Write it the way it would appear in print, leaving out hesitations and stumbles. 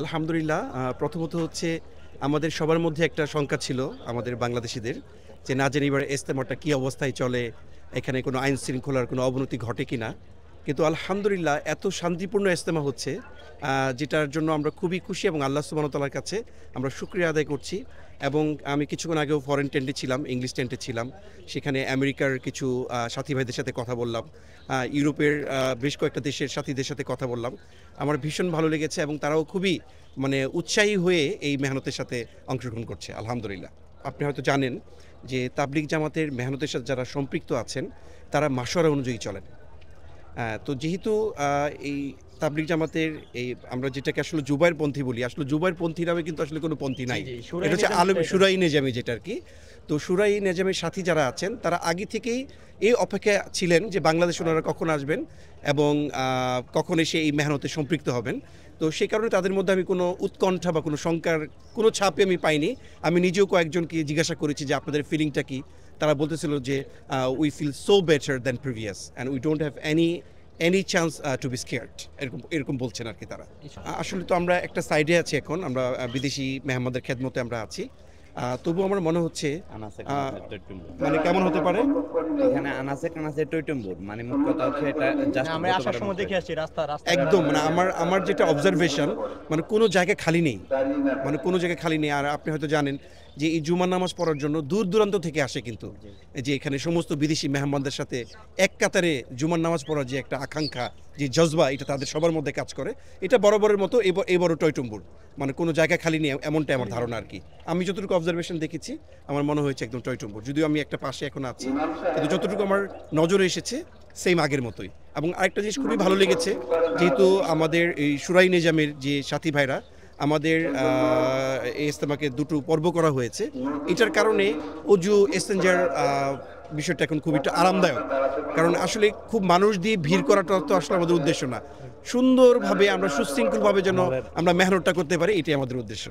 আলহামদুলিল্লাহ। প্রথমত হচ্ছে আমাদের সবার মধ্যে একটা শঙ্কা ছিল আমাদের বাংলাদেশীদের যে না জানি এবার ইজতেমাটা কী অবস্থায় চলে, এখানে কোনো আইন শৃঙ্খলার কোনো অবনতি ঘটে কিনা। কিন্তু আলহামদুলিল্লাহ এত শান্তিপূর্ণ ইজতেমা হচ্ছে, যেটার জন্য আমরা খুবই খুশি এবং আল্লাহ সুবহানাহু ওয়া তাআলার কাছে আমরা শুকরিয়া আদায় করছি। এবং আমি কিছুক্ষণ আগেও ফরেন টেন্টে ছিলাম, ইংলিশ টেন্টে ছিলাম। সেখানে আমেরিকার কিছু সাথী ভাইদের সাথে কথা বললাম, ইউরোপের বেশ কয়েকটা দেশের সাথীদের সাথে কথা বললাম। আমার ভীষণ ভালো লেগেছে এবং তারাও খুবই উৎসাহী হয়ে এই মেহনতের সাথে অংশগ্রহণ করছে আলহামদুলিল্লাহ। আপনি হয়তো জানেন যে তাবলিগ জামাতের মেহনতের সাথে যারা সম্পৃক্ত আছেন তারা মাশওয়ারা অনুযায়ী চলেন। তো যেহেতু এই তাবলিগ জামাতের এই আমরা যেটাকে আসলে জুবায়েরপন্থী বলি, আসলে জুবায়েরপন্থী নামে কিন্তু আসলে কোনো পন্থী নাই। এটা হচ্ছে শুরাই নেজামি যেটা আরকি। তো শুরাই নেজামের সাথী যারা আছেন তারা আগে থেকেই এই অপেক্ষায় ছিলেন যে বাংলাদেশে ওনারা কখন আসবেন এবং কখন এসে এই মেহনতে সম্পৃক্ত হবেন। তো সেই কারণে তাদের মধ্যে আমি কোনো উৎকণ্ঠা বা কোনো শঙ্কার কোনো ছাপই আমি পাইনি। আমি নিজেও কয়েকজনকে জিজ্ঞাসা করেছি যে আপনাদের ফিলিংটা কী? তারা বলতেছিল যে we feel so better than previous and we don't have any chance to be scared, এরকম বলছেন আর কি তারা। আসলে তো আমরা একটা সাইডে আছি এখন, আমরা বিদেশি মেহমানদের খেদমতে আমরা আছি। তবুও আমার মনে হচ্ছে মানে কেমন হতে পারে এখানে আনাচে কানাচে টইটুম্বুর, মানে মোট কথা হচ্ছে এটা জাস্ট আমরা আসার সময় দেখে আসছি রাস্তা একদম মানে আমার যেটা অবজারভেশন মানে কোনো জায়গায় খালি নেই, মানে কোনো জায়গায় খালি নেই। আর আপনি হয়তো জানেন যে এই জুমার নামাজ পড়ার জন্য দূর দূরান্ত থেকে আসে কিন্তু যে এখানে সমস্ত বিদেশি মেহমানদের সাথে এক কাতারে জুমার নামাজ পড়ার যে একটা আকাঙ্ক্ষা, যে জজবা, এটা তাদের সবার মধ্যে কাজ করে। এটা বরাবরের মতো এবারও টয়টুম্বুর, মানে কোনো জায়গা খালি নেই এমনটাই আমার ধারণা আর কি। আমি যতটুকু অবজারভেশন দেখেছি আমার মনে হয়েছে একদম টয়টুম্বুর, যদিও আমি একটা পাশে এখন আছি, কিন্তু যতটুকু আমার নজরে এসেছে সেম আগের মতোই। এবং আরেকটা জিনিস খুবই ভালো লেগেছে, যেহেতু আমাদের এই শুরাই নেজামের যে সাথী ভাইরা আমাদের এই ইজতেমাকে দুটো পর্ব করা হয়েছে, এটার কারণে অজু এসেঞ্জার বিষয়টা এখন খুব একটু আরামদায়ক। কারণ আসলে খুব মানুষ দিয়ে ভিড় করাটা তো আসলে আমাদের উদ্দেশ্য না, সুন্দরভাবে আমরা সুশৃঙ্খলভাবে যেন আমরা মেহনতটা করতে পারি, এটাই আমাদের উদ্দেশ্য।